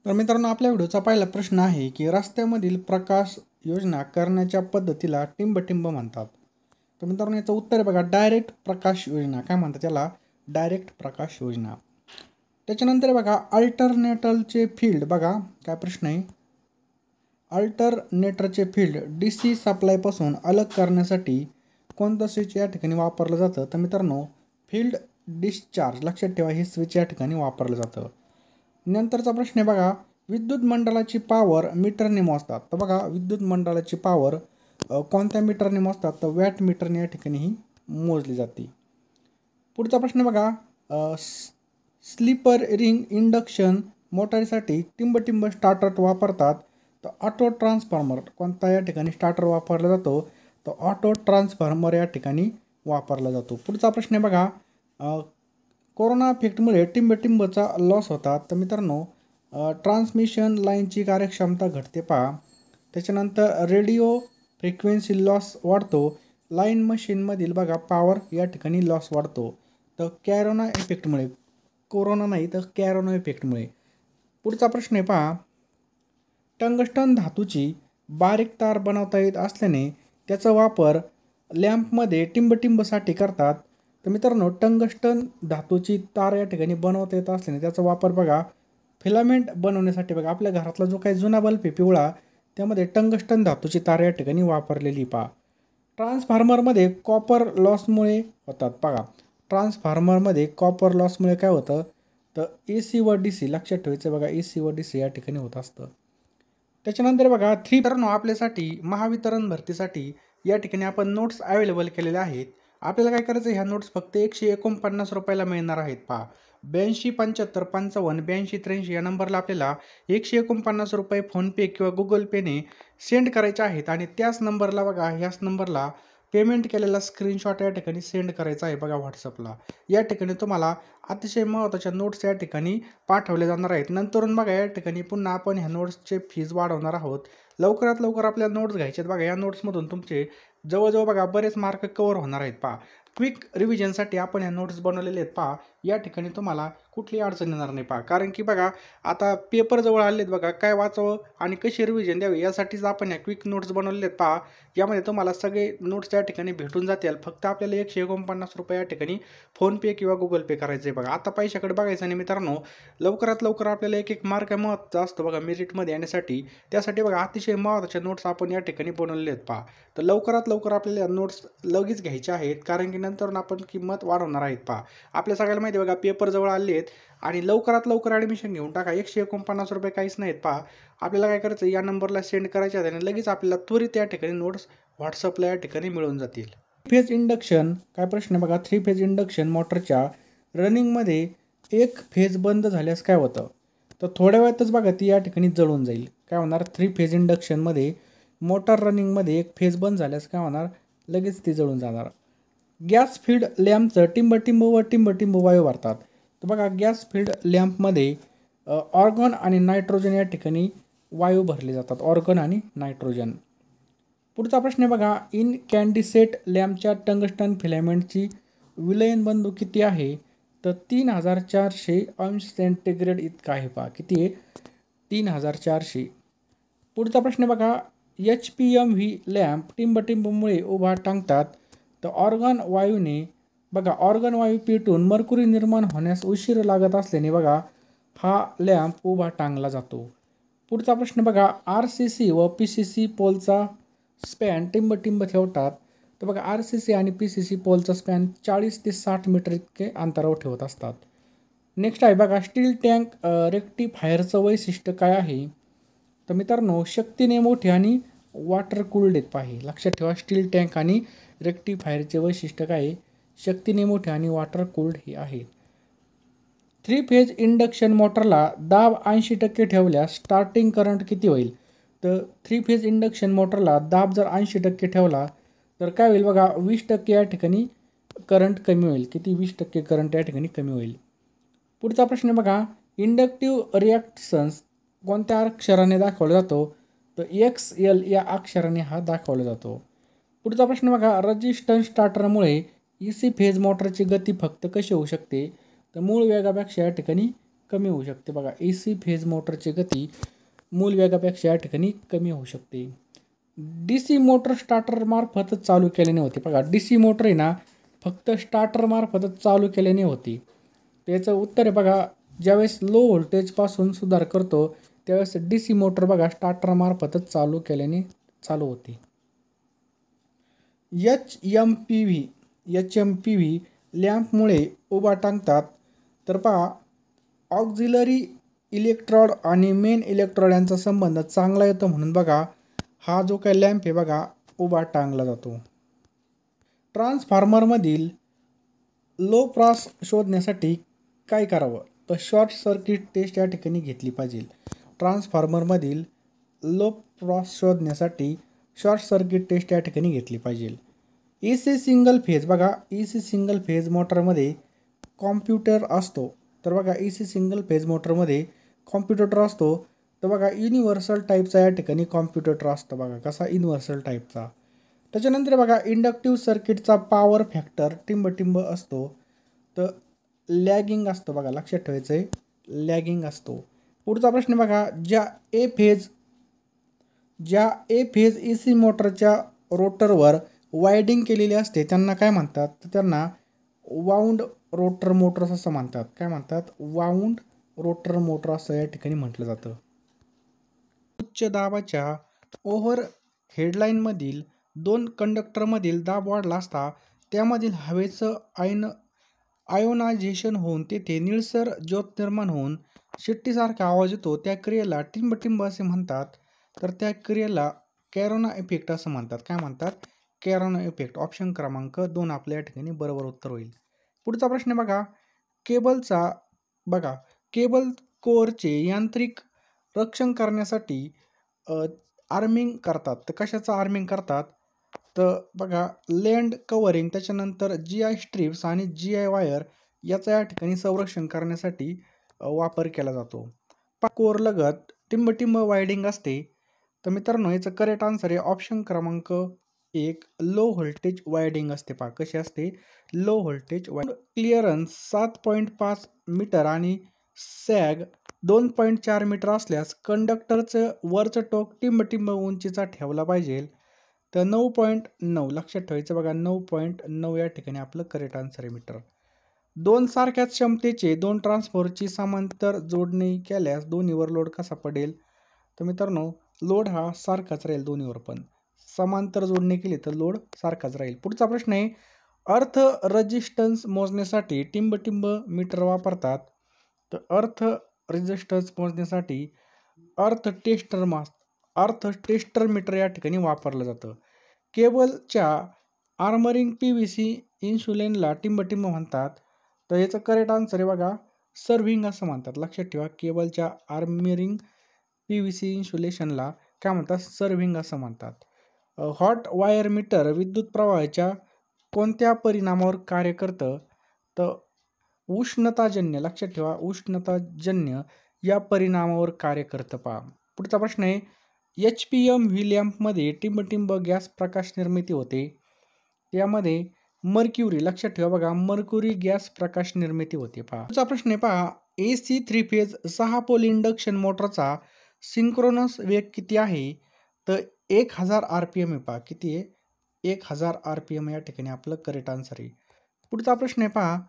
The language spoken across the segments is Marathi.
तर मित्रांनो, आपल्या व्हिडिओचा पहिला प्रश्न आहे की रस्त्यामधील प्रकाश योजना करण्याच्या पद्धतीला टिंबटिंब म्हणतात. तर मित्रांनो, याचं उत्तर आहे बघा डायरेक्ट प्रकाश योजना. काय म्हणतात त्याला? डायरेक्ट प्रकाश योजना. त्याच्यानंतर आहे बघा अल्टरनेटरचे फील्ड. बघा काय प्रश्न आहे, अल्टरनेटरचे फील्ड DC सप्लायपासून अलग करण्यासाठी कोणतं स्विच या ठिकाणी वापरलं जातं? तर मित्रांनो, फील्ड डिस्चार्ज. लक्षात ठेवा, हे स्विच या ठिकाणी वापरलं जातं. नंतरचा प्रश्न आहे बघा, विद्युत मंडळाची पॉवर मीटरने मोजतात. तर बघा विद्युत मंडळाची पॉवर कोणत्या मीटरने मोजतात? तर वॅट मीटरने या ठिकाणी ही मोजली जाते. पुढचा प्रश्न बघा, स्लीपर रिंग इंडक्शन मोटारीसाठी टिंबटिंब स्टार्टर वापरतात. तर ऑटो ट्रान्सफॉर्मर कोणता या ठिकाणी स्टार्टर वापरला जातो? तर ऑटो ट्रान्सफॉर्मर या ठिकाणी वापरला जातो. पुढचा प्रश्न आहे बघा, कोरोना इफेक्टमुळे टिंबटिंबचा लॉस होतात. तर मित्रांनो, ट्रान्समिशन लाईनची कार्यक्षमता घटते पहा. त्याच्यानंतर रेडिओ फ्रिक्वेन्सी लॉस वाढतो. लाईन मशीनमधील बघा पॉवर या ठिकाणी लॉस वाढतो. तर कॅरोना इफेक्टमुळे, कोरोना नाही तर कॅरोना इफेक्टमुळे. पुढचा प्रश्न आहे पहा, टंगस्टन धातूची बारीक तार बनवता येत असल्याने त्याचा वापर लॅम्पमध्ये टिंबटिंबसाठी करतात. तर मित्रांनो, टंगस्टन धातूची तार या ठिकाणी बनवता येत असल्याने त्याचा वापर बघा फिलामेंट बनवण्यासाठी. बघा आपल्या घरातला जो काही जुना बल्ब आहे पिवळा, त्यामध्ये टंगस्टन धातूची तार या ठिकाणी वापरलेली पहा. ट्रान्सफॉर्मरमध्ये कॉपर लॉसमुळे होतात. बघा ट्रान्सफॉर्मरमध्ये कॉपर लॉसमुळे काय होतं? तर AC व DC. लक्षात ठेवायचं बघा, AC व DC या ठिकाणी होत असतं. त्याच्यानंतर बघा मित्रांनो, आपल्यासाठी महावितरण भरतीसाठी या ठिकाणी आपण नोट्स अवेलेबल केलेल्या आहेत. आपल्याला काय करायचं, ह्या नोट्स फक्त 149 रुपयाला मिळणार आहेत पहा. 827555 8283 या नंबरला आपल्याला 149 रुपये फोनपे किंवा गुगल पेने सेंड करायचे आहेत आणि त्याच नंबरला बघा, ह्याच नंबरला पेमेंट केलेला स्क्रीनशॉट या ठिकाणी सेंड करायचा आहे बघा व्हॉट्सअपला. या ठिकाणी तुम्हाला अतिशय महत्त्वाच्या नोट्स या ठिकाणी पाठवले जाणार आहेत. नंतरून बघा या ठिकाणी पुन्हा आपण ह्या नोट्सचे फीज वाढवणार आहोत. लवकरात लवकर आपल्याला नोट्स घ्यायचे आहेत बघा. या नोट्समधून तुमचे जवळजवळ बघा बरेच मार्क कवर होणार आहेत पहा. क्विक रिव्हिजनसाठी आपण ह्या नोट्स बनवलेले आहेत पहा. या ठिकाणी तुम्हाला कुठली अडचण येणार नाही पहा. कारण की बघा आता पेपर जवळ आले आहेत बघा, काय वाचावं आणि कशी रिव्हिजन द्यावी यासाठीच आपण ह्या क्विक नोट्स बनवलेले आहेत पहा. यामध्ये तुम्हाला सगळे नोट्स या ठिकाणी भेटून जातील. फक्त आपल्याला 149 रुपये या ठिकाणी फोनपे किंवा गुगल पे करायचं आहे बघा. आता पैशाकडे बघायचं नाही मित्रांनो. लवकरात लवकर आपल्याला एक एक मार्क महत्त्वाचा असतो बघा मेरिटमध्ये येण्यासाठी. त्यासाठी बघा अतिशय महत्त्वाच्या नोट्स आपण या ठिकाणी बनवलेले आहेत पहा. तर लवकरात लवकर आपल्याला नोट्स लगेच घ्यायच्या आहेत, कारण की नंतर आपण किंमत वाढवणार आहेत पहा. आपल्या सगळ्याला माहिती आहे बघा, पेपर जवळ आले आहेत आणि लवकरात लवकर ॲडमिशन घेऊन टाका. 149 रुपये काहीच नाहीत पहा. आपल्याला काय करायचं, या नंबरला सेंड करायचे आहेत आणि लगेच आपल्याला त्वरित या ठिकाणी नोट्स व्हॉट्सअपला या ठिकाणी मिळून जातील. 3 फेज इंडक्शन, काय प्रश्न बघा, 3 फेज इंडक्शन मोटरच्या रनिंगमध्ये एक फेज बंद झाल्यास काय होतं? तर थोड्या वेळातच बघा ती या ठिकाणी जळून जाईल. काय होणार? 3 फेज इंडक्शनमध्ये मोटर रनिंगमध्ये एक फेज बंद झाल्यास काय होणार? लगेच ती जळून जाणार. गॅस फील्ड लॅम्पचं टिंबटिंब व टिंबटिंब वायू भरतात. तर बघा गॅस फील्ड लॅम्पमध्ये ऑर्गन आणि नायट्रोजन या ठिकाणी वायू भरले जातात. ऑर्गन आणि नायट्रोजन. पुढचा प्रश्न आहे बघा, इनकॅन्डिसेट लॅम्पच्या टंगस्टन फिलामेंटची विलयन बिंदू किती आहे? तर 3400 अंश सेंटीग्रेड इतका आहे पहा. किती आहे? 3400. पुढचा प्रश्न बघा, HPMV लॅम्प टिंबटिंबमुळे उभा टांगतात. तर ऑर्गन वायूने बघा, ऑर्गन वायू पेटून मर्क्युरी निर्माण होण्यास उशीर लागत असल्याने बघा हा लॅम्प उभा टांगला जातो. पुढचा प्रश्न बघा, RCC व PCC पोलचा स्पॅन टिंबटिंब ठेवतात. तर बघा RCC आणि PCC पोलचा स्पॅन 40 ते 60 मीटर इतके अंतरावर ठेवत असतात. नेक्स्ट आहे बघा, स्टील टँक रेक्टिफायरचं वैशिष्ट्य काय आहे? तर मित्रांनो, शक्तीने मोठे आणि वॉटर कूल्ड आहेत पाहे. लक्षात ठेवा, स्टील टँक आणि रेक्टिफायरचे वैशिष्ट्य काय आहे? शक्तीने मोठे आणि वॉटर कूल्ड हे आहेत. 3 फेज इंडक्शन मोटरला दाब 80% ठेवल्यास स्टार्टिंग करंट किती होईल? तर 3 फेज इंडक्शन मोटरला दाब जर 80% ठेवला तर काय होईल बघा, 20% या ठिकाणी करंट कमी होईल. किती? 20% करंट या ठिकाणी कमी होईल. पुढचा प्रश्न बघा, इंडक्टिव्ह रिॲक्शन्स कोणत्या अक्षराने दाखवला जातो? तर XL या अक्षराने हा दाखवला जातो. पुढचा प्रश्न बघा, रेजिस्टन्स स्टार्टरमुळे EC फेज मोटरची गती फक्त कशी होऊ शकते? तर मूळ वेगापेक्षा या ठिकाणी कमी होऊ शकते बघा. AC फेज मोटरची गती मूल वेगापेक्षा या ठिकाणी कमी होऊ शकते. DC मोटर स्टार्टर मार्फतच चालू केल्याने होते बघा. DC मोटर आहे ना फक्त स्टार्टर मार्फतच चालू केल्याने होती. त्याचं उत्तर आहे बघा, ज्यावेळेस लो व्होल्टेजपासून सुधार करतो त्यावेळेस DC मोटर बघा स्टार्टर मार्फतच चालू केल्याने चालू होते. HMPV लॅम्पमुळे उभा टांगतात. तर पहा, ऑक्झिलरी इलेक्ट्रॉड आणि मेन इलेक्ट्रॉड यांचा संबंध चांगला येतो म्हणून बघा हा जो काही लॅम्प आहे बघा उभा टांगला जातो. ट्रान्सफॉर्मरमधील लो प्रॉस शोधण्यासाठी काय करावं? तर शॉर्ट सर्किट टेस्ट या ठिकाणी घेतली पाहिजे. ट्रान्सफॉर्मरमधील लो प्रॉस शोधण्यासाठी शॉर्ट सर्किट टेस्ट या ठिकाणी घेतली पाहिजे. AC सिंगल फेज बघा, AC सिंगल फेज मोटरमध्ये कॉम्प्युटर असतो. तर बघा AC सिंगल फेज मोटरमध्ये कॉम्प्युटर असतो. तर बघा युनिव्हर्सल टाईपचा या ठिकाणी कॉम्प्युटर असतो बघा. कसा? युनिव्हर्सल टाईपचा. त्याच्यानंतर बघा इंडक्टिव्ह सर्किटचा पॉवर फॅक्टर टिंब असतो. तर लॅगिंग असतो बघा, लक्षात ठेवायचं आहे, लॅगिंग असतो. पुढचा प्रश्न बघा, ज्या ए फेज AC मोटरच्या रोटरवर वायडिंग केलेली असते त्यांना काय म्हणतात? तर त्यांना वाऊंड रोटर मोटर्स असं म्हणतात. काय म्हणतात? वाऊंड रोटर मोटर असं या ठिकाणी म्हटलं जातं. उच्च दाबाच्या ओव्हर हेडलाईनमधील 2 कंडक्टरमधील दाब वाढला असता त्यामधील हवेचं आयोनायझेशन होऊन तेथे निळसर ज्योत निर्माण होऊन शिट्टीसारखा आवाज येतो. त्या क्रियेला टिंब असे म्हणतात. तर त्या क्रियेला कॅरोना इफेक्ट असं म्हणतात. काय म्हणतात? Corona effect. ऑप्शन क्रमांक 2 आपल्या या ठिकाणी बरोबर उत्तर होईल. पुढचा प्रश्न बघा, केबल कोअरचे यांत्रिक रक्षण करण्यासाठी आर्मिंग करतात. तर कशाचं आर्मिंग करतात? तर बघा लँड कवरिंग, त्याच्यानंतर GI स्ट्रिप्स आणि GI वायर याचा या ठिकाणी संरक्षण करण्यासाठी वापर केला जातो. कोअरलगत टिंब वायडिंग असते. तर मित्रांनो याचं करेक्ट आन्सर आहे ऑप्शन क्रमांक 1 लो व्होल्टेज वायडिंग असते. पहा कशी असते? Low voltage winding. Clearance 7.5 metre आणि सॅग 2.4 मीटर असल्यास कंडक्टरचं वरचं टोक टिंब उंचीचा ठेवला पाहिजे. तर 9.9 लक्षात ठेवायचं बघा, 9.9 या ठिकाणी आपलं करेक्ट आन्सर आहे मीटर. 2 सारख्याच क्षमतेचे 2 ट्रान्सफॉर्मरची समांतर जोडणी केल्यास दोन्हीवर लोड कसा पडेल? तर मित्रांनो लोड हा सारखाच राहील दोन्हीवर, पण समांतर जोडणी केली तर लोड सारखाच राहील. पुढचा प्रश्न आहे, अर्थ रेजिस्टन्स मोजण्यासाठी टिंब मीटर वापरतात. तर अर्थ रेजिस्टन्स मोजण्यासाठी अर्थ टेस्टर मीटर या ठिकाणी वापरलं जातं. केबलच्या आर्मरिंग PVC इन्सुलेनला टिंब म्हणतात. तर याचं करेक्ट आन्सर आहे बघा सर्व्हिंग असं म्हणतात. लक्षात ठेवा, केबलच्या आर्मरिंग PVC इन्सुलेशनला काय म्हणतात? सर्व्हिंग असं म्हणतात. हॉट वायर मीटर विद्युत प्रवाहाच्या कोणत्या परिणामावर कार्य करतं? तर उष्णताजन्य, लक्षात ठेवा उष्णताजन्य या परिणामावर कार्य करतं. पहा पुढचा प्रश्न आहे, HPMV लॅम्पमध्ये टिंब गॅस प्रकाश निर्मिती होते. त्यामध्ये मर्क्युरी, लक्षात ठेवा बघा मर्क्युरी गॅस प्रकाश निर्मिती होते. पहा पुढचा प्रश्न आहे, पहा AC 3 फेज 6 पोल इंडक्शन मोटरचा सिंक्रोनस वेग किती आहे? तर 1000 RPM आहे. पहा किती आहे? 1000 RPM या ठिकाणी आपलं करेक्ट आन्सर आहे. पुढचा प्रश्न आहे, पहा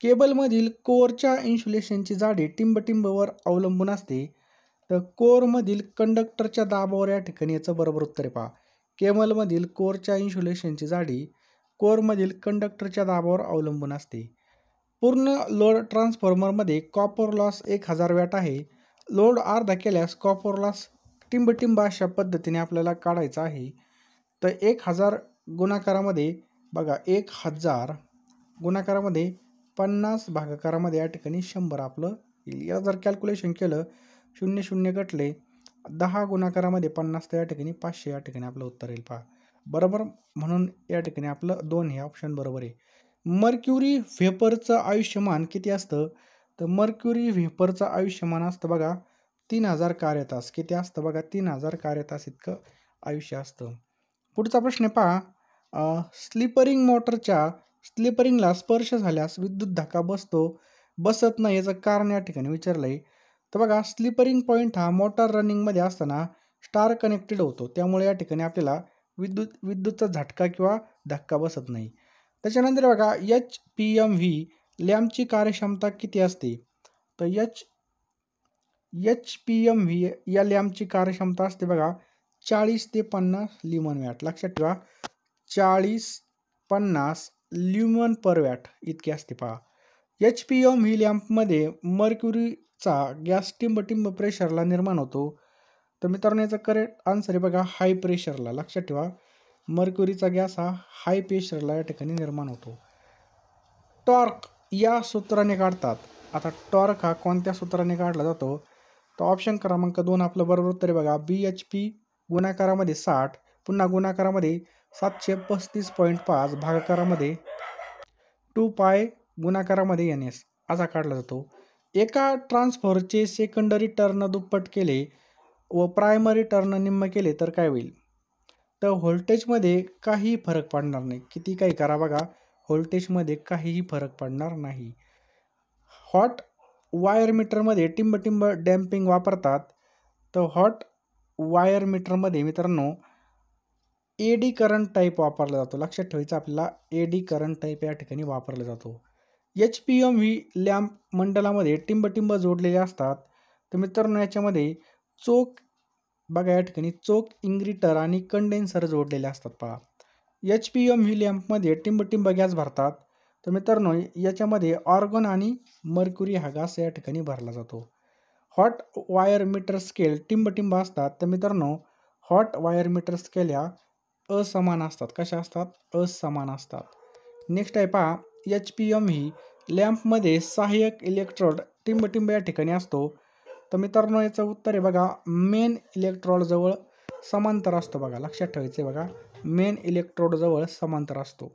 केबलमधील कोअरच्या इन्सुलेशनची जाडी टिंबवर अवलंबून असते. तर कोअरमधील कंडक्टरच्या दाबावर या ठिकाणी याचं बरोबर उत्तर आहे. पहा केबलमधील कोअरच्या इन्सुलेशनची जाडी कोअरमधील कंडक्टरच्या दाबावर अवलंबून असते. पूर्ण लोड ट्रान्सफॉर्मरमध्ये कॉपर लॉस 1000 वॅट आहे. लोड अर्धा केल्यास कॉपर लॉस टिंब अशा पद्धतीने आपल्याला काढायचा आहे. तर 1000 गुणाकारामध्ये बघा 1000 गुणाकारामध्ये 50 भागाकारामध्ये या ठिकाणी 100 आपलं येईल. या जर कॅल्क्युलेशन केलं 0 कटले 10 गुणाकारामध्ये 50 तर या ठिकाणी 500 या ठिकाणी आपलं उत्तर येईल. पहा बरोबर, म्हणून या ठिकाणी आपलं 2 हे ऑप्शन बरोबर आहे. मर्क्युरी व्हेपरचं आयुष्यमान किती असतं? तर मर्क्युरी व्हेपरचं आयुष्यमान असतं बघा 3000 कार्यतास. किती असतं बघा? 3000 कार्यतास इतकं आयुष्य असतं. पुढचा प्रश्न आहे, पहा स्लिपरिंग मोटरच्या स्लिपरिंगला स्पर्श झाल्यास विद्युत धक्का बसतो. बसत नाही याचं कारण या ठिकाणी विचारलं आहे. तर बघा स्लिपरिंग पॉईंट हा मोटार रनिंगमध्ये असताना स्टार कनेक्टेड होतो. त्यामुळे या ठिकाणी आपल्याला विद्युतचा झटका किंवा धक्का बसत नाही. त्याच्यानंतर बघा HPMV लॅम्पची कार्यक्षमता किती असते? तर HPMV या लॅम्पची कार्यक्षमता असते बघा 40 ते 50 ल्युमन वॅट. लक्षात ठेवा 40-50 ल्युमन पर वॅट इतकी असते पहा. HPMV लॅम्पमध्ये मर्क्युरीचा गॅस टिंब प्रेशरला निर्माण होतो. तर मित्रांनो याचा करेक्ट आन्सर आहे बघा हाय प्रेशरला. लक्षात ठेवा मर्क्युरीचा गॅस हा हाय प्रेशरला या ठिकाणी निर्माण होतो. टॉर्क या सूत्राने काढतात. आता टॉर्क हा कोणत्या सूत्राने काढला जातो? तर ऑप्शन क्रमांक 2 आपलं बरोबर उत्तर आहे बघा. BHP गुणाकारामध्ये 60 पुन्हा गुणाकारामध्ये 735.5 भागाकारामध्ये 2π गुणाकारामध्ये NS असा काढला जातो. एका ट्रान्सफॉर्मरचे सेकंडरी टर्न दुप्पट केले व प्रायमरी टर्न निम्म केले तर काय होईल? तर व्होल्टेजमध्ये काहीही फरक पडणार नाही. किती काही करा बघा व्होल्टेजमध्ये काहीही फरक पडणार नाही. हॉट वायर मीटरमध्ये टिंब डॅम्पिंग वापरतात. तर हॉट वायर मीटरमध्ये मित्रांनो AD करंट टाईप वापरला जातो. लक्षात ठेवायचं आपल्याला AD करंट टाईप या ठिकाणी वापरला जातो. HPMV लॅम्प मंडलामध्ये टिंब जोडलेले असतात. तर मित्रांनो याच्यामध्ये चोक बघा या ठिकाणी चोक इंग्रिटर आणि कंडेन्सर जोडलेले असतात पहा. HPMV लॅम्पमध्ये टिंब गॅस भरतात. तर मित्रांनो याच्यामध्ये ऑर्गन आणि मर्क्युरी हा गॅस या ठिकाणी भरला जातो. हॉट वायर मीटर स्केल टिंब असतात. तर मित्रांनो हॉट वायर मीटर स्केल या असमान असतात. कशा असतात? असमान असतात. नेक्स्ट आहे पहा HPMV लॅम्पमध्ये सहाय्यक इलेक्ट्रोड टिंब या ठिकाणी असतो. तर मित्रांनो याचं उत्तर आहे बघा मेन इलेक्ट्रोड जवळ समांतर असतो बघा. लक्षात ठेवायचं आहे बघा मेन इलेक्ट्रोड जवळ समांतर असतो.